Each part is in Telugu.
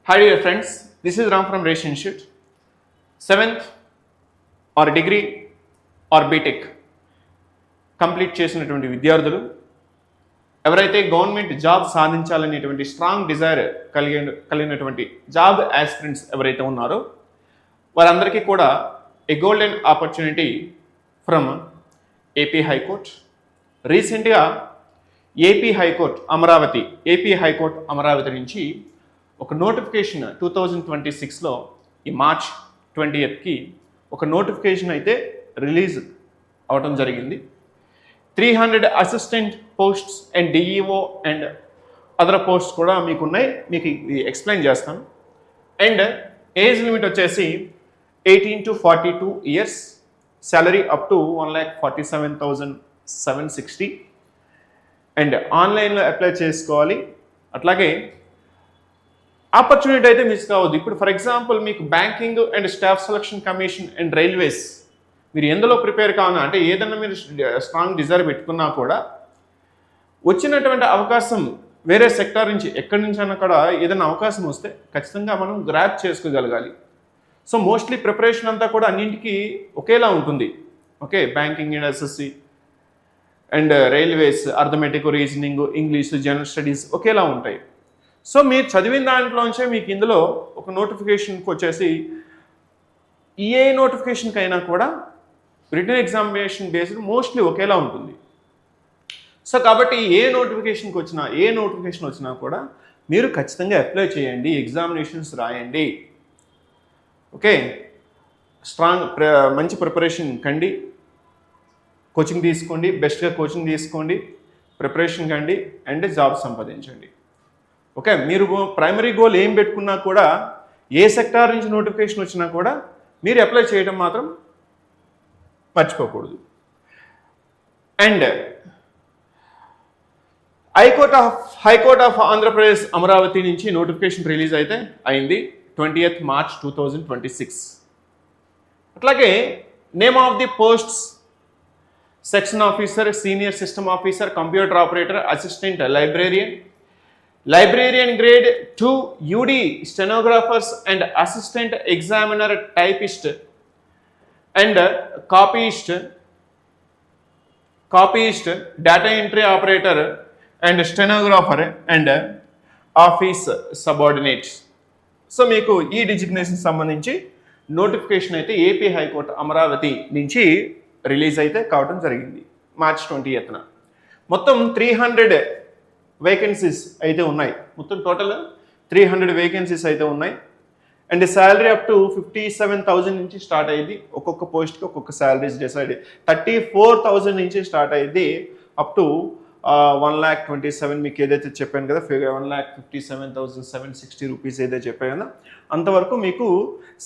Hi dear friends, this is Ram from Ration Institute. 7th or degree or BTech complete చేసినటువంటి విద్యార్థులు ఎవరైతే గవర్నమెంట్ జాబ్ సాధించాలనేటువంటి స్ట్రాంగ్ డిజైర్ కలిగినటువంటి జాబ్ ఆస్పిరెంట్స్ ఎవరైతే ఉన్నారో వారందరికీ కూడా a golden opportunity from AP high court. రీసెంట్గా ఏపీ హైకోర్ట్ అమరావతి నుంచి ఒక నోటిఫికేషన్ 2026లో ఈ మార్చ్ 20కి ఒక నోటిఫికేషన్ అయితే రిలీజ్ అవడం జరిగింది. 300 assistant posts and DEO and other posts కూడా మీకు ఉన్నాయి, మీకు ఎక్స్ప్లెయిన్ చేస్తాను. అండ్ ఏజ్ లిమిట్ వచ్చేసి 18 to 42 years, salary up to 1,47,760 and ఆన్లైన్లో అప్లై చేసుకోవాలి. అట్లాగే ఆపర్చునిటీ అయితే మిస్ కావద్దు. ఇప్పుడు ఫర్ ఎగ్జాంపుల్ మీకు banking and staff selection commission and railways మీరు ఎందులో ప్రిపేర్ కావాలన్నా అంటే ఏదన్నా మీరు స్ట్రాంగ్ డిజైర్ పెట్టుకున్నా కూడా వచ్చినటువంటి అవకాశం వేరే సెక్టార్ నుంచి ఎక్కడి నుంచి అన్నా కూడా ఏదైనా అవకాశం వస్తే ఖచ్చితంగా మనం గ్రాప్ చేసుకోగలగాలి. సో మోస్ట్లీ ప్రిపరేషన్ అంతా కూడా అన్నింటికి ఒకేలా ఉంటుంది. Okay, banking and SSC and railways, arithmetic, reasoning, English, general studies ఒకేలా ఉంటాయి. సో మీరు చదివిన దాంట్లోంచే మీకు ఇందులో ఒక నోటిఫికేషన్కి వచ్చేసి ఏ నోటిఫికేషన్కి అయినా కూడా రిటన్ ఎగ్జామినేషన్ బేస్డ్ మోస్ట్లీ ఒకేలా ఉంటుంది. సో కాబట్టి ఏ నోటిఫికేషన్ వచ్చినా కూడా మీరు ఖచ్చితంగా అప్లై చేయండి, ఎగ్జామినేషన్స్ రాయండి. ఓకే, మంచి ప్రిపరేషన్ కండి, కోచింగ్ తీసుకోండి, బెస్ట్గా కోచింగ్ తీసుకోండి, ప్రిపరేషన్ కండి అండ్ జాబ్ సంపాదించండి. ఓకే, మీరు ప్రైమరీ గోల్ ఏం పెట్టుకున్నా కూడా ఏ సెక్టార్ నుంచి నోటిఫికేషన్ వచ్చినా కూడా మీరు అప్లై చేయడం మాత్రం మర్చిపోకూడదు. And high court of Andhra Pradesh Amaravati నుంచి నోటిఫికేషన్ రిలీజ్ అయితే అయింది 20th March 2026. అట్లాగే name of the posts: section officer, senior system officer, computer operator, assistant librarian grade 2 UD, stenographers and assistant examiner, typist and copyist, data entry operator and stenographer and office subordinates. So మీకు ఈ డిజిగ్నేషన్ సంబంధించి నోటిఫికేషన్ అయితే ఏపీ హైకోర్టు అమరావతి నుంచి రిలీజ్ అయితే కావడం జరిగింది March 20th. మొత్తం 300 వేకెన్సీస్ అయితే ఉన్నాయి. మొత్తం టోటల్ 300 వేకెన్సీస్ అయితే ఉన్నాయి. అండ్ శాలరీ అప్ టు 57,000 నుంచి స్టార్ట్ అయ్యింది. ఒక్కొక్క పోస్ట్కి ఒక్కొక్క శాలరీస్ డిసైడ్ 34,000 నుంచి స్టార్ట్ అయ్యింది అప్ టు 1,27,000. మీకు ఏదైతే చెప్పాను కదా 1,57,760 రూపీస్ ఏదైతే చెప్పాను కదా అంతవరకు మీకు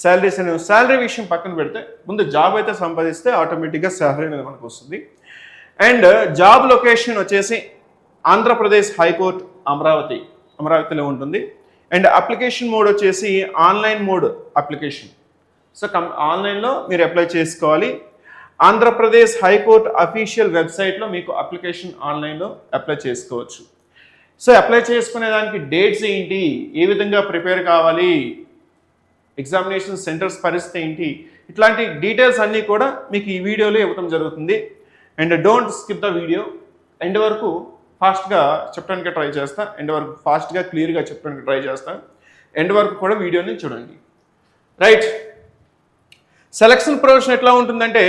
శాలరీస్ అనేవి. శాలరీ విషయం పక్కన పెడితే ముందు జాబ్ అయితే సంపాదిస్తే ఆటోమేటిక్గా శాలరీ అనేది మనకు వస్తుంది. అండ్ జాబ్ లొకేషన్ వచ్చేసి ఆంధ్రప్రదేశ్ హైకోర్టు అమరావతిలో ఉంటుంది. అండ్ అప్లికేషన్ మోడ్ వచ్చేసి ఆన్లైన్ మోడ్ అప్లికేషన్. సో ఆన్లైన్లో మీరు అప్లై చేసుకోవాలి. ఆంధ్రప్రదేశ్ హైకోర్టు అఫీషియల్ వెబ్సైట్లో మీకు అప్లికేషన్ ఆన్లైన్లో అప్లై చేసుకోవచ్చు. సో అప్లై చేసుకునే దానికి డేట్స్ ఏంటి, ఏ విధంగా ప్రిపేర్ కావాలి, ఎగ్జామినేషన్ సెంటర్స్ పరిస్థితి ఏంటి, ఇట్లాంటి డీటెయిల్స్ అన్నీ కూడా మీకు ఈ వీడియోలో ఇవ్వడం జరుగుతుంది. And don't skip the video, end వరకు ఫాస్ట్గా చెప్పడానికి ట్రై చేస్తా, ఎండ్ వరకు ఫాస్ట్గా క్లియర్గా చెప్పడానికి ట్రై చేస్తా. ఎండ్ వరకు కూడా వీడియోని చూడండి. రైట్, సెలక్షన్ ప్రొవిజన్ ఎట్లా ఉంటుందంటే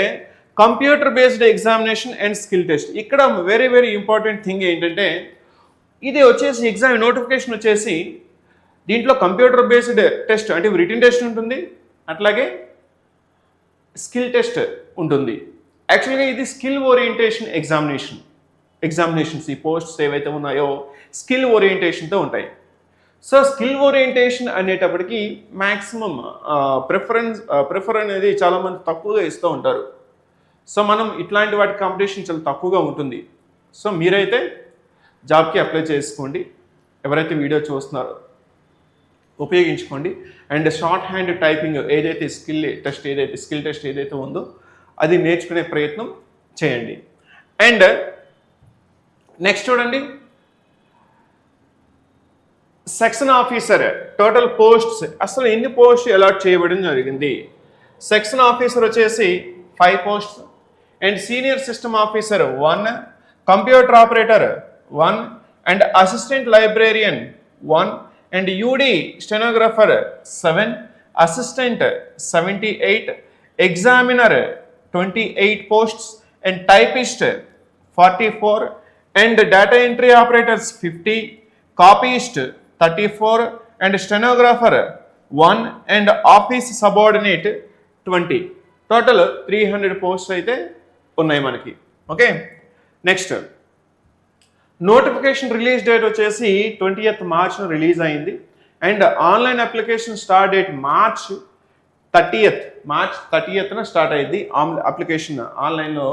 computer based examination and skill test. ఇక్కడ వెరీ వెరీ ఇంపార్టెంట్ థింగ్ ఏంటంటే ఇది వచ్చేసి నోటిఫికేషన్ వచ్చేసి దీంట్లో కంప్యూటర్ బేస్డ్ టెస్ట్ అంటే రిటన్ టెస్ట్ ఉంటుంది, అట్లాగే స్కిల్ టెస్ట్ ఉంటుంది. యాక్చువల్గా ఇది స్కిల్ ఓరియంటేషన్ ఎగ్జామినేషన్స్ ఈ పోస్ట్స్ ఏవైతే ఉన్నాయో స్కిల్ ఓరియంటేషన్తో ఉంటాయి. సో స్కిల్ ఓరియంటేషన్ అనేటప్పటికి మ్యాక్సిమం ప్రిఫర్ అనేది చాలామంది తక్కువగా ఇస్తూ ఉంటారు. సో మనం ఇట్లాంటి వాటి కాంపిటీషన్ చాలా తక్కువగా ఉంటుంది. సో మీరైతే జాబ్కి అప్లై చేసుకోండి, ఎవరైతే వీడియో చూస్తున్నారో ఉపయోగించుకోండి. అండ్ షార్ట్ హ్యాండ్ టైపింగ్ ఏదైతే స్కిల్ టెస్ట్ ఏదైతే ఉందో అది నేర్చుకునే ప్రయత్నం చేయండి. అండ్ నెక్స్ట్ చూడండి, సెక్షన్ ఆఫీసర్ టోటల్ పోస్ట్స్ అసలు ఎన్ని పోస్ట్ అలాట్ చేయబడడం జరిగింది. సెక్షన్ ఆఫీసర్ వచ్చేసి 5 posts and senior system officer 1, computer operator 1 and assistant librarian 1 and UD stenographer 7, assistant 78, examiner 28 posts and typist 44 and data entry operators 50, copyist 34 and stenographer 1 and office subordinate 20. Total 300 posts అయితే ఉన్నాయి మనకి. Okay, next notification release date వచ్చేసి 20th మార్చ్ను రిలీజ్ అయింది and online application start date March 30th start అయింది. అప్లికేషన్ ఆన్లైన్లో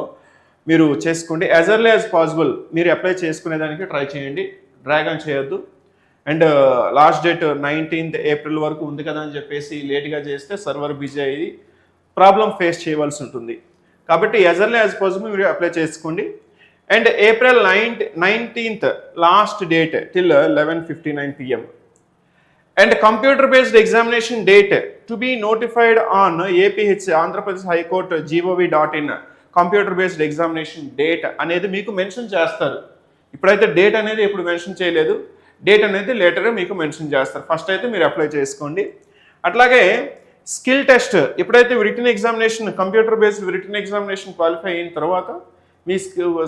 మీరు చేసుకోండి. యాజ్ ఎర్లీ యాజ్ పాసిబుల్ మీరు అప్లై చేసుకునేదానికి ట్రై చేయండి, డ్రాగ్ ఆన్ చేయొద్దు. And last date 19th April వరకు ఉంది కదా అని చెప్పేసి లేట్గా చేస్తే సర్వర్ బిజీ అయ్యి ప్రాబ్లం ఫేస్ చేయవలసి ఉంటుంది. కాబట్టి యాజ్ ఎర్లీ యాజ్ పాసిబుల్ మీరు అప్లై చేసుకోండి. And April 19th last date till 11:59 PM. And computer-based examination date to be notified on APH Andhra Pradesh high court gov.in computer based examination date అనేది మీకు మెన్షన్ చేస్తారు. ఇప్పుడైతే డేట్ అనేది ఇప్పుడు మెన్షన్ చేయలేదు, డేట్ అనేది లేటర్ మీకు మెన్షన్ చేస్తారు. ఫస్ట్ అయితే మీరు అప్లై చేసుకోండి. అట్లాగే స్కిల్ టెస్ట్ ఎప్పుడైతే written examination computer based written examination qualify అయిన తర్వాత మీ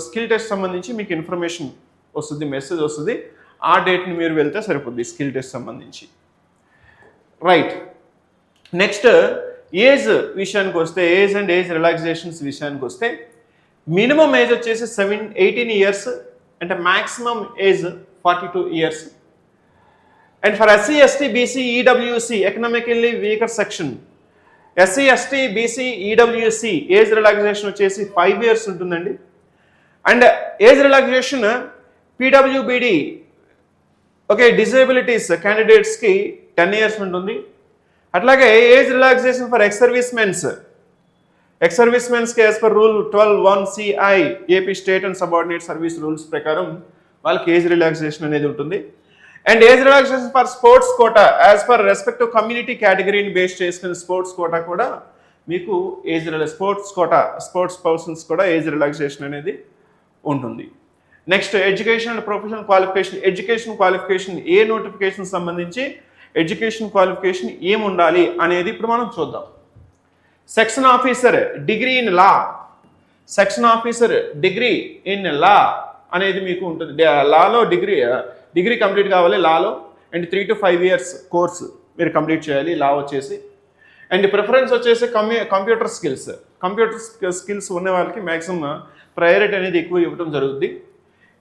స్కిల్ టెస్ట్ సంబంధించి మీకు ఇన్ఫర్మేషన్ వస్తుంది, మెసేజ్ వస్తుంది. ఆ డేట్ని మీరు వెళ్తే సరిపోద్ది స్కిల్ టెస్ట్ సంబంధించి. రైట్, నెక్స్ట్ ఏజ్ విషయానికి వస్తే, ఏజ్ అండ్ ఏజ్ రిలాక్సేషన్స్ విషయానికి వస్తే మినిమం ఏజ్ వచ్చేసి 18 years అంటే maximum age 42 years. And for SC, ST, BC, EWC economically weaker section, SC, ST, BC, EWC age relaxation వచ్చేసి 5 years ఉంటుందండి. And age relaxation PWBD okay disabilities క్యాండిడేట్స్కి 10 years ఉంటుంది. అట్లాగే ఏజ్ రిలాక్సేషన్ ఫర్ ఎక్స్ సర్వీస్మెన్స్కి as per rule 12(1)CI AP state and subordinate service rules ప్రకారం వాళ్ళకి ఏజ్ రిలాక్సేషన్ అనేది ఉంటుంది. And age relaxation for sports quota as per respective community కేటగిరీని base చేసుకుని స్పోర్ట్స్ కోటా కూడా మీకు స్పోర్ట్స్ పర్సన్స్ కూడా ఏజ్ రిలాక్సేషన్ అనేది ఉంటుంది. Next education and professional qualification. Education qualification A notification సంబంధించి ఎడ్యుకేషన్ క్వాలిఫికేషన్ ఏమి ఉండాలి అనేది ఇప్పుడు మనం చూద్దాం. Section officer degree in law, section officer degree in law అనేది మీకు ఉంటుంది. లాలో డిగ్రీ కంప్లీట్ కావాలి లాలో. అండ్ 3 to 5 years కోర్స్ మీరు కంప్లీట్ చేయాలి లా వచ్చేసి. అండ్ ప్రిఫరెన్స్ వచ్చేసి కంప్యూటర్ స్కిల్స్ ఉన్న వాళ్ళకి మ్యాక్సిమం ప్రయారిటీ అనేది ఎక్కువ ఇవ్వడం జరుగుద్ది.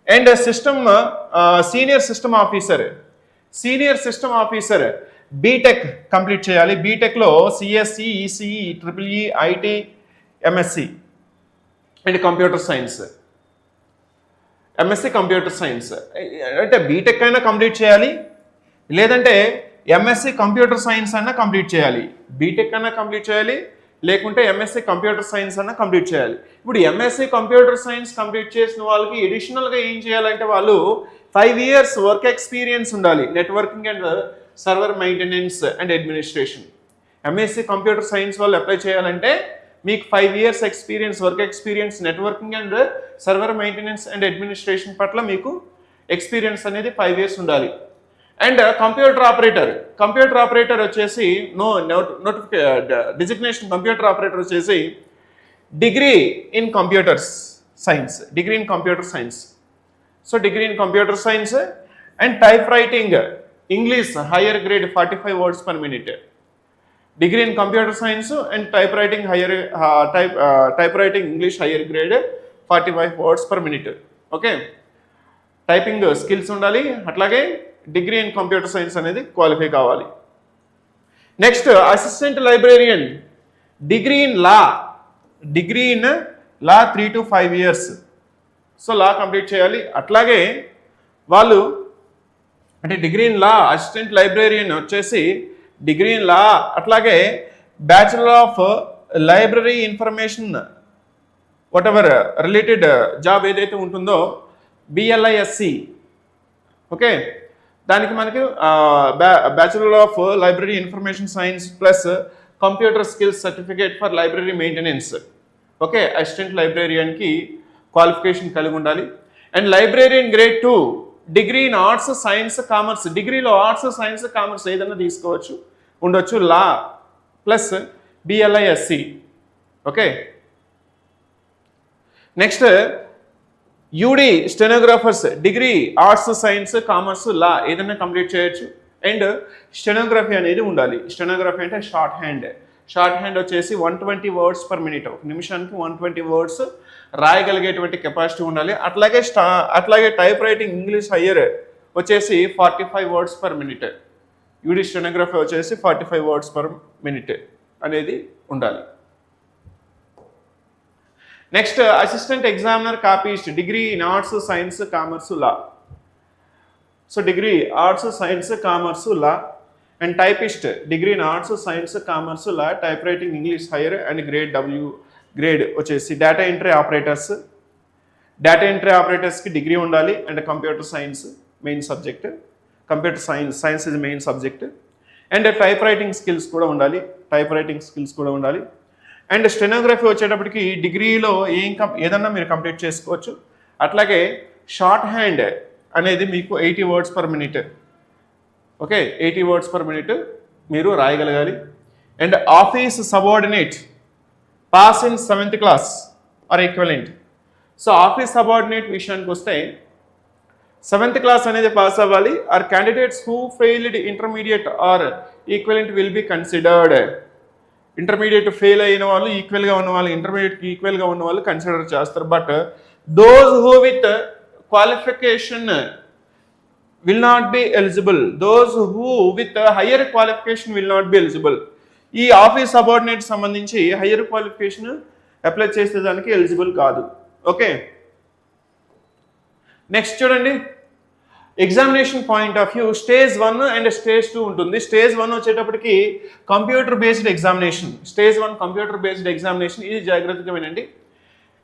And senior system officer BTech complete చేయాలి. బీటెక్లో CSC, ECE, EEE, IT, MSc and computer science అంటే బీటెక్ అయినా కంప్లీట్ చేయాలి, లేదంటే ఎంఎస్సి కంప్యూటర్ సైన్స్ అన్నా కంప్లీట్ చేయాలి. బీటెక్ అన్నా కంప్లీట్ చేయాలి, లేకుంటే ఎంఎస్సి కంప్యూటర్ సైన్స్ అన్నా కంప్లీట్ చేయాలి. ఇప్పుడు ఎంఎస్సి కంప్యూటర్ సైన్స్ కంప్లీట్ చేసిన వాళ్ళకి ఎడిషనల్గా ఏం చేయాలంటే వాళ్ళు 5 years వర్క్ ఎక్స్పీరియన్స్ ఉండాలి. Networking and server maintenance and administration. MSc computer science వాళ్ళు అప్లై చేయాలంటే మీకు 5 years work experience networking and server maintenance and administration పట్ల మీకు ఎక్స్పీరియన్స్ అనేది 5 years ఉండాలి. అండ్ కంప్యూటర్ ఆపరేటర్ వచ్చేసి డిజిగ్నేషన్ కంప్యూటర్ ఆపరేటర్ వచ్చేసి degree in computer science. So degree in computer science and type writing English higher grade 45 words per minute. Degree in computer science and type writing English higher grade 45 words per minute. Okay, typing skills ఉండాలి. అట్లాగే డిగ్రీ ఇన్ కంప్యూటర్ సైన్స్ అనేది క్వాలిఫై కావాలి. Next assistant librarian degree in law 3 to 5 years. So law complete చేయాలి. అట్లాగే వాళ్ళు అంటే degree in law assistant librarian వచ్చేసి డిగ్రీ ఇన్ లా, అట్లాగే bachelor of library information what ever related job ఏదైతే ఉంటుందో BLISC. ఓకే, దానికి మనకి bachelor of library information science plus computer skills certificate for library maintenance. Okay, assistant లైబ్రేరియన్కి క్వాలిఫికేషన్ కలిగి ఉండాలి. And librarian grade 2 degree in arts science commerce, డిగ్రీలో ఆర్ట్స్ సైన్స్ కామర్స్ ఏదైనా తీసుకోవచ్చు ఉండొచ్చు. Law plus BLISc. Okay, next UD stenographers degree arts science commerce law ఏదైనా కంప్లీట్ చేయొచ్చు. అండ్ స్టెనోగ్రఫీ అనేది ఉండాలి. స్టెనోగ్రఫీ అంటే షార్ట్ హ్యాండ్ వచ్చేసి 120 వర్డ్స్ పర్ మినిట్, ఒక నిమిషానికి 120 వర్డ్స్ రాయగలిగేటువంటి కెపాసిటీ ఉండాలి. అట్లాగే టైప్ రైటింగ్ ఇంగ్లీష్ హయ్యర్ వచ్చేసి 45 words per minute. UD stenography వచ్చేసి 45 వర్డ్స్ పర్ మినిట్ అనేది ఉండాలి. Next assistant examiner copyist degree in arts science commerce law. So degree arts science commerce law. And typist degree in arts science commerce law, type writing English hire and grade వచ్చేసి డేటా ఎంట్రీ ఆపరేటర్స్కి డిగ్రీ ఉండాలి. And computer science main subject, computer science is main subject. And type writing skills కూడా ఉండాలి. అండ్ స్టెనోగ్రఫీ వచ్చేటప్పటికి డిగ్రీలో ఏదన్నా మీరు కంప్లీట్ చేసుకోవచ్చు. అట్లాగే షార్ట్ హ్యాండ్ అనేది మీకు 80 words per minute. Okay, 80 words per minute మీరు రాయగలగాలి. And office subordinate pass in 7th class or equivalent. So office subordinate విషయానికి వస్తే 7th క్లాస్ అనేది పాస్ అవ్వాలి. Or candidates who failed intermediate or equivalent will be considered. Intermediate fail అయిన వాళ్ళు ఈక్వల్గా ఉన్న వాళ్ళు, ఇంటర్మీడియట్కి ఈక్వల్గా ఉన్న వాళ్ళు కన్సిడర్ చేస్తారు. But those who with qualification will not be eligible. Those who with higher qualification will not be eligible. ఈ ఆఫీస్ సబార్డినేట్ సంబంధించి హయ్యర్ క్వాలిఫికేషన్ అప్లై చేసేదానికి ఎలిజిబుల్ కాదు. ఓకే, నెక్స్ట్ చూడండి, examination point of view stage 1 and stage 2 ఉంటుంది. స్టేజ్ 1 వచ్చేటప్పటికి computer based examination. Stage 1 computer based examination, ఇది జాగ్రత్తగా వినండి.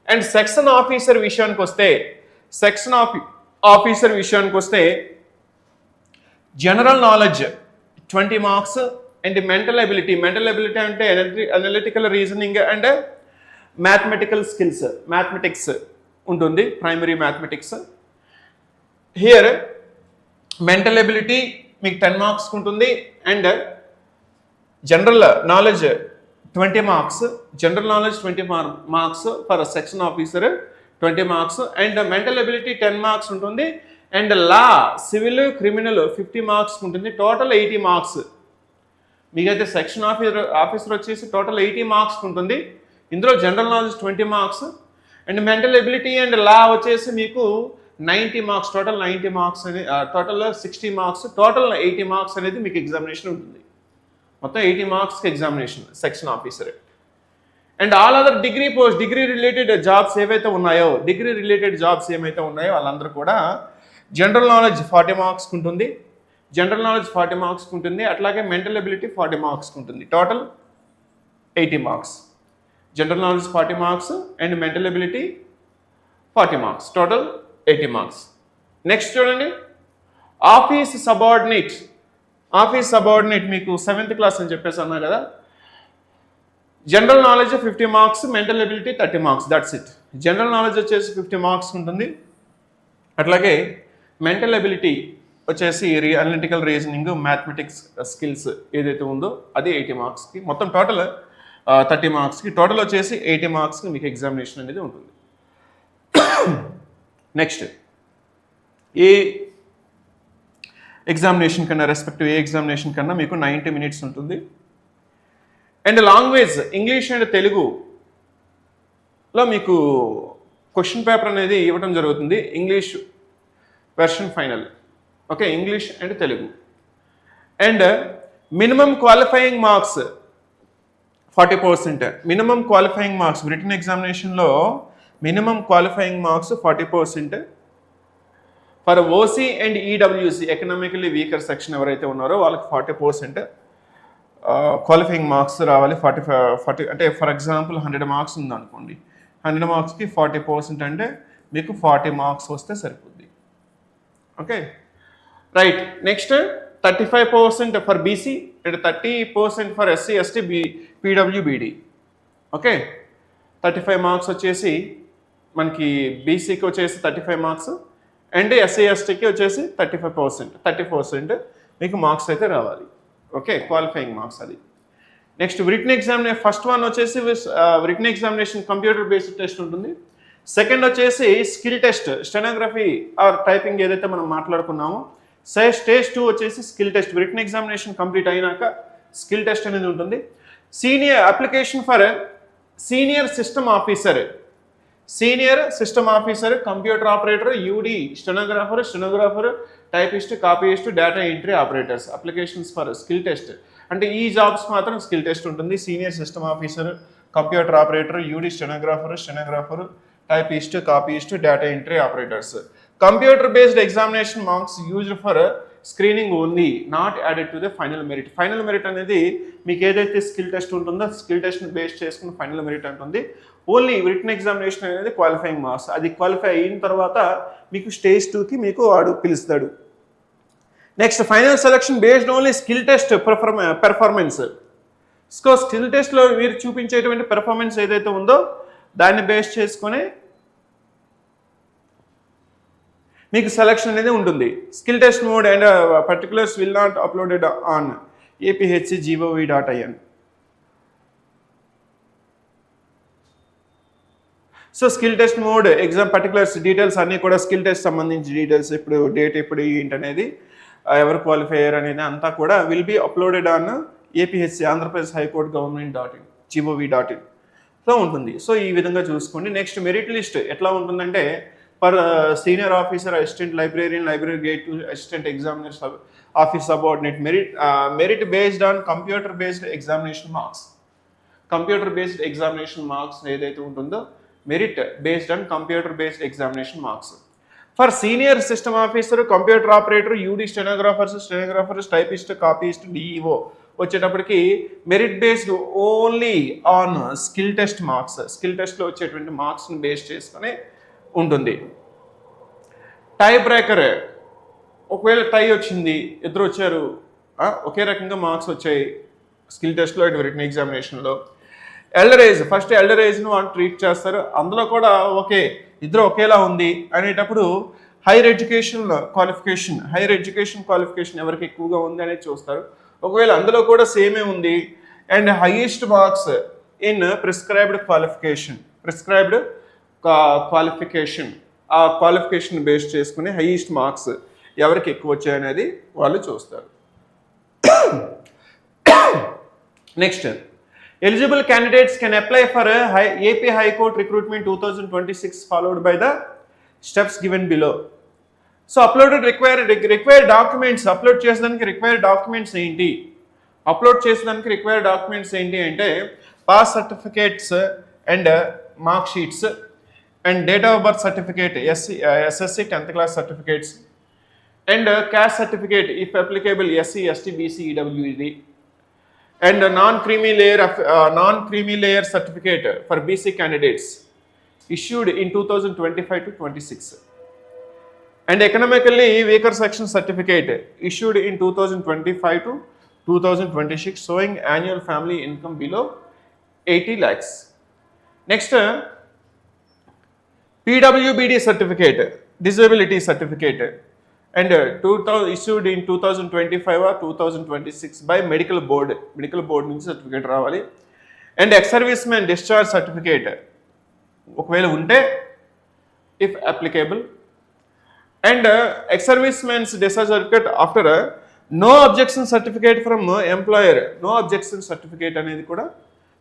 అండ్ సెక్షన్ ఆఫీసర్ విషయానికి వస్తే general knowledge 20 marks. And mental ability అంటే అనలిటికల్ రీజనింగ్ అండ్ మ్యాథమెటిక్స్ ఉంటుంది, primary mathematics. Here mental ability మీకు 10 మార్క్స్ ఉంటుంది. And general knowledge 20 marks. General knowledge 20 marks for section officer 20 marks. And mental ability 10 marks ఉంటుంది. And law civil criminal 50 marks ఉంటుంది. Total 80 marks. మీకైతే సెక్షన్ ఆఫీసర్ వచ్చేసి టోటల్ 80 మార్క్స్ ఉంటుంది. ఇందులో general knowledge 20 marks and mental ability and law వచ్చేసి మీకు 90 మార్క్స్. టోటల్ 90 మార్క్స్ అనేది టోటల్ 60 మార్క్స్. టోటల్ 80 మార్క్స్ అనేది మీకు ఎగ్జామినేషన్ ఉంటుంది. మొత్తం 80 మార్క్స్కి examination section officer. And all other degree related jobs ఏమైతే ఉన్నాయో వాళ్ళందరూ కూడా జనరల్ నాలెడ్జ్ 40 మార్క్స్కి ఉంటుంది. అట్లాగే మెంటల్ ఎబిలిటీ 40 మార్క్స్కి ఉంటుంది. Total 80 marks. General knowledge 40 marks and mental ability 40 marks. Total 80 marks. Next చూడండి, ఆఫీస్ సబార్డినేట్ మీకు 7th క్లాస్ అని చెప్పేసి అన్నా కదా. General knowledge 50 marks, mental ability 30 marks. That's it. General knowledge వచ్చేసి 50 మార్క్స్ ఉంటుంది. అట్లాగే మెంటల్ ఎబిలిటీ వచ్చేసి అనలిటికల్ రీజనింగ్, మ్యాథమెటిక్స్ స్కిల్స్ ఏదైతే ఉందో అది 80 మార్క్స్కి. మొత్తం టోటల్ 30 మార్క్స్కి. టోటల్ వచ్చేసి 80 మార్క్స్కి మీకు ఎగ్జామినేషన్ అనేది ఉంటుంది. నెక్స్ట్ ఏ ఎగ్జామినేషన్ కన్నా మీకు 90 మినిట్స్ ఉంటుంది. అండ్ లాంగ్వేజ్ ఇంగ్లీష్ అండ్ తెలుగులో మీకు క్వశ్చన్ పేపర్ అనేది ఇవ్వడం జరుగుతుంది. English version final. Okay, English and Telugu. And minimum qualifying marks 40%. Minimum qualifying marks written ఎగ్జామినేషన్లో minimum qualifying marks 40%. For OC and EWC economically weaker section ఎవరైతే ఉన్నారో వాళ్ళకి 40% క్వాలిఫైయింగ్ మార్క్స్ రావాలి. 40 అంటే ఫర్ ఎగ్జాంపుల్ 100 మార్క్స్ ఉందనుకోండి, 100 మార్క్స్కి 40% అంటే మీకు 40 మార్క్స్ వస్తే సరిపోద్ది. Okay, right. Next 35% for BC and 30% for SC ST PWBD. Okay, 35 marks వచ్చేసి మనకి బీసీకి వచ్చేసి 35 మార్క్స్ అండ్ ఎస్సీ ఎస్టీకి వచ్చేసి 30% మీకు మార్క్స్ అయితే రావాలి. ఓకే, క్వాలిఫైయింగ్ మార్క్స్ అది. Next written examination, first one వచ్చేసి written examination computer based test ఉంటుంది. సెకండ్ వచ్చేసి skill test, stenography or typing ఏదైతే మనం మాట్లాడుకున్నామో. స్టేజ్ 2 వచ్చేసి skill test. Written examination complete అయినాక స్కిల్ టెస్ట్ అనేది ఉంటుంది. Senior application for senior system officer, computer operator, UD, stenographer, typist, copyist, data entry operators. Applications for skill test అంటే ఈ జాబ్స్ మాత్రం స్కిల్ టెస్ట్ ఉంటుంది. Senior system officer, computer operator, UD, stenographer, typist, copyist, data entry operators. Computer based examination marks used for screening only, not added to the final merit. Final merit అనేది మీకు ఏదైతే స్కిల్ టెస్ట్ ఉంటుందో స్కిల్ టెస్ట్ని బేస్ చేసుకుని ఫైనల్ మెరిట్ ఉంటుంది. ఓన్లీ రిటన్ ఎగ్జామినేషన్ అనేది క్వాలిఫైయింగ్ మార్క్స్. అది క్వాలిఫై అయిన తర్వాత మీకు స్టేజ్ 2కి మీకు వాడు పిలుస్తాడు. Next final selection based only skill test performance. Skill టెస్ట్లో మీరు చూపించేటువంటి పెర్ఫార్మెన్స్ ఏదైతే ఉందో దాన్ని బేస్ చేసుకొని మీకు సెలక్షన్ అనేది ఉంటుంది. Skill test mode and particulars will not uploaded on APHC.gov.in. So skill test mode, exam particulars details అన్నీ కూడా స్కిల్ టెస్ట్ సంబంధించి డీటెయిల్స్, ఇప్పుడు డేట్ ఎప్పుడు ఏంటి అనేది, ఎవరు క్వాలిఫై అయ్యారు అనేది అంతా కూడా will be uploaded on APHC Andhra Pradesh high court gov.in లో ఉంటుంది. సో ఈ విధంగా చూసుకోండి. నెక్స్ట్ మెరిట్ లిస్ట్ ఎట్లా ఉంటుందంటే for senior officer, assistant librarian, library grade two assistant examiner, office subordinate. Merit based on computer based examination marks. Computer based examination marks ఏదైతే ఉంటుందో merit based on computer based examination marks. For senior system officer, computer operator, UD, stenographers, typist, copyist, DEO వచ్చేటప్పటికి merit based only on skill test marks. Skill టెస్ట్లో వచ్చేటువంటి మార్క్స్ని బేస్ చేసుకొని ఉంటుంది. టై బ్రేకర్, ఒకవేళ టై వచ్చింది, ఇద్దరు వచ్చారు, ఒకే రకంగా మార్క్స్ వచ్చాయి స్కిల్ టెస్ట్లో, ఇటు రిటన్ ఎగ్జామినేషన్లో. ఎల్డర్ ఏజ్, ఫస్ట్ ఎల్డర్ ఏజ్ను వాళ్ళు ట్రీట్ చేస్తారు. అందులో కూడా ఇద్దరు ఒకేలా ఉంది అనేటప్పుడు హైయర్ ఎడ్యుకేషన్ క్వాలిఫికేషన్ ఎవరికి ఎక్కువగా ఉంది అనేది చూస్తారు. ఒకవేళ అందులో కూడా సేమే ఉంది and highest marks in prescribed qualification, ఆ క్వాలిఫికేషన్ బేస్ చేసుకుని హైయెస్ట్ మార్క్స్ ఎవరికి ఎక్కువ వచ్చాయనేది వాళ్ళు చూస్తారు. Next eligible candidates can apply for a AP High Court recruitment 2026 followed by the steps given below. So uploaded required documents, upload చేసేదానికి required documents ఏంటి? అంటే pass certificates and mark sheets and date of birth certificate, SSC 10th class certificates and caste certificate if applicable SC, ST, BC, EWD. And non-creamy layer certificate for BC candidates issued in 2025 to 26. And economically weaker section certificate issued in 2025 to 2026 showing annual family income below 80 lakhs. Next, PWBD certificate, disability certificate, and issued in 2025 or 2026 by medical board నుంచి సర్టిఫికేట్ రావాలి. And ex service man discharge certificate ఒకవేళ ఉంటే if applicable. And ex service man's discharge certificate after no objection certificate from employer, no objection certificate అనేది కూడా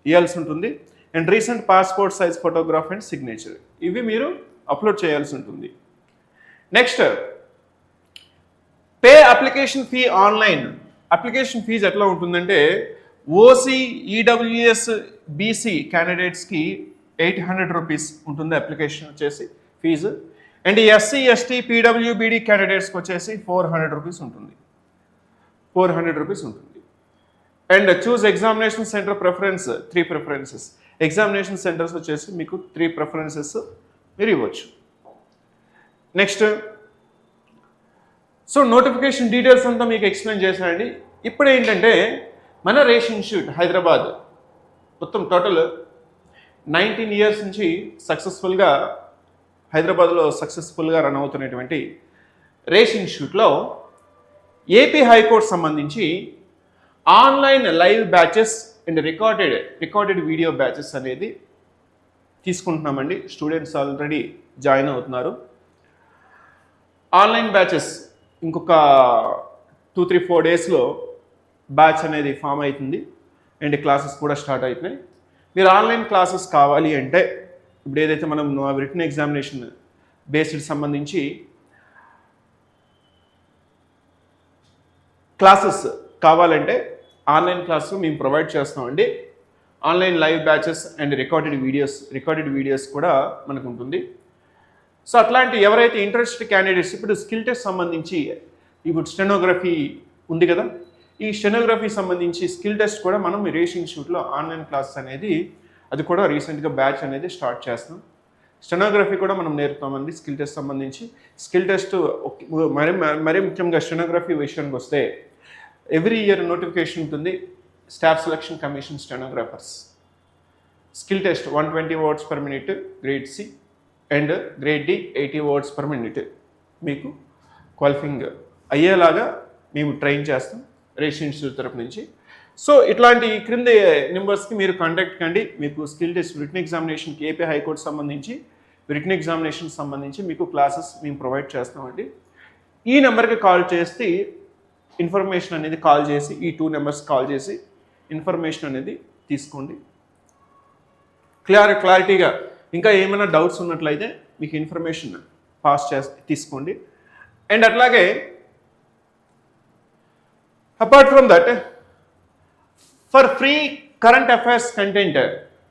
ఇవ్వాల్సి ఉంటుంది. And recent passport size photograph and signature ఇవి మీరు అప్లోడ్ చేయాల్సి ఉంటుంది. Next pay application fee online. Application fees ఎట్లా ఉంటుందంటే ఓసీ, ఈడబ్ల్యూఎస్, బీసీ క్యాండిడేట్స్కి 800 రూపీస్ ఉంటుంది అప్లికేషన్ వచ్చేసి fee. And SC, ST, PWBD క్యాండిడేట్స్కి వచ్చేసి 400 రూపీస్ ఉంటుంది. And choose examination centre preference, 3 preferences. Examination centres వచ్చేసి మీకు 3 ప్రిఫరెన్సెస్ మీరు ఇవ్వచ్చు. నెక్స్ట్ సో నోటిఫికేషన్ డీటెయిల్స్ అంతా మీకు ఎక్స్ప్లెయిన్ చేశానండి. ఇప్పుడు ఏంటంటే మన రేస్ ఇన్స్టిట్యూట్ హైదరాబాద్ మొత్తం టోటల్ 19 ఇయర్స్ నుంచి సక్సెస్ఫుల్గా హైదరాబాద్లో సక్సెస్ఫుల్గా రన్ అవుతున్నటువంటి రేస్ ఇన్స్టిట్యూట్లో ఏపీ హైకోర్టు సంబంధించి online live batches and recorded video batches అనేది తీసుకుంటున్నామండి. స్టూడెంట్స్ ఆల్రెడీ జాయిన్ అవుతున్నారు. ఆన్లైన్ బ్యాచెస్ ఇంకొక 2-3-4 డేస్లో బ్యాచ్ అనేది ఫామ్ అవుతుంది అండ్ క్లాసెస్ కూడా స్టార్ట్ అవుతున్నాయి. మీరు ఆన్లైన్ క్లాసెస్ కావాలి అంటే ఇప్పుడు ఏదైతే మనం రిటన్ ఎగ్జామినేషన్ బేస్డ్ సంబంధించి క్లాసెస్ కావాలంటే ఆన్లైన్ క్లాసులు మేము ప్రొవైడ్ చేస్తామండి. Online live batches and recorded videos కూడా మనకు ఉంటుంది. సో అట్లాంటి ఎవరైతే ఇంట్రెస్టెడ్ క్యాండిడేట్స్ ఇప్పుడు స్కిల్ టెస్ట్ సంబంధించి ఇప్పుడు స్టెనోగ్రఫీ ఉంది కదా, ఈ స్టెనోగ్రఫీ సంబంధించి స్కిల్ టెస్ట్ కూడా మనం రేస్ ఇన్స్టిట్యూట్లో ఆన్లైన్ క్లాసెస్ అనేది అది కూడా రీసెంట్గా బ్యాచ్ అనేది స్టార్ట్ చేస్తాం. స్టెనోగ్రఫీ కూడా మనం నేర్పుతామండి. స్కిల్ టెస్ట్ సంబంధించి స్కిల్ టెస్ట్ మరీ ముఖ్యంగా స్టెనోగ్రఫీ విషయానికి వస్తే ఎవ్రీ ఇయర్ నోటిఫికేషన్ ఉంటుంది. Staff selection commission stenographers skill test 120 words per minute grade C and grade D 80 words per minute మీకు క్వాలిఫైయింగ్ అయ్యేలాగా మేము ట్రైన్ చేస్తాం రేస్ ఇన్స్టిట్యూట్ తరపు నుంచి. సో ఇట్లాంటి క్రింద నెంబర్స్కి మీరు కాంటాక్ట్ కండి. మీకు స్కిల్ టెస్ట్ రిటన్ ఎగ్జామినేషన్కి ఏపీ హైకోర్టు సంబంధించి రిటన్ ఎగ్జామినేషన్ సంబంధించి మీకు క్లాసెస్ మేము ప్రొవైడ్ చేస్తామండి. ఈ నెంబర్కి కాల్ చేస్తే ఇన్ఫర్మేషన్ అనేది ఈ 2 నెంబర్స్ కాల్ చేసి ఇన్ఫర్మేషన్ అనేది తీసుకోండి. క్లారిటీగా ఇంకా ఏమైనా డౌట్స్ ఉన్నట్లయితే మీకు ఇన్ఫర్మేషన్ తీసుకోండి. అండ్ అట్లాగే apart from that for free current affairs content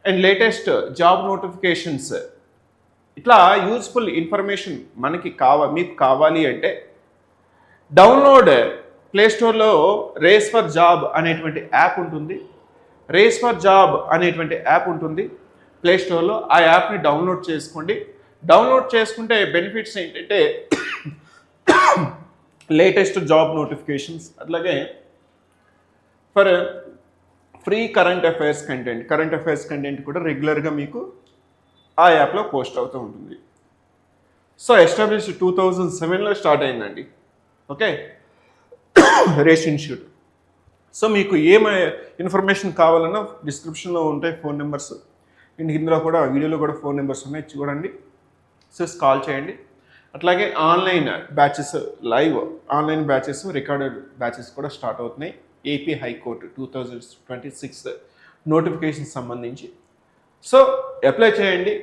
and latest job notifications ఇట్లా యూజ్ఫుల్ ఇన్ఫర్మేషన్ మీకు కావాలి అంటే డౌన్లోడ్ ప్లేస్టోర్లో రేస్ ఫర్ జాబ్ అనేటువంటి యాప్ ఉంటుంది. ప్లేస్టోర్లో ఆ యాప్ని డౌన్లోడ్ చేసుకోండి. డౌన్లోడ్ చేసుకుంటే బెనిఫిట్స్ ఏంటంటే లేటెస్ట్ జాబ్ నోటిఫికేషన్స్ అట్లాగే for free current affairs content కూడా రెగ్యులర్గా మీకు ఆ యాప్లో పోస్ట్ అవుతూ ఉంటుంది. సో ఎస్టాబ్లిష్ 2007లో స్టార్ట్ అయిందండి. Okay, race institute. సో మీకు ఇన్ఫర్మేషన్ కావాలన్నా డిస్క్రిప్షన్లో ఉంటాయి ఫోన్ నెంబర్స్ అండ్ ఇందులో కూడా వీడియోలో కూడా ఫోన్ నెంబర్స్ ఉన్నాయి, చూడండి. సో కాల్ చేయండి. అట్లాగే online batches online batches recorded batches కూడా స్టార్ట్ అవుతున్నాయి. ఏపీ హైకోర్టు 2026 నోటిఫికేషన్ సంబంధించి. సో అప్లై చేయండి,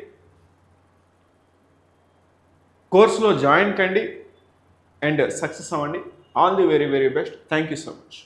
కోర్సులో జాయిన్ కండి అండ్ సక్సెస్ అవ్వండి. All the very very best. Thank you so much.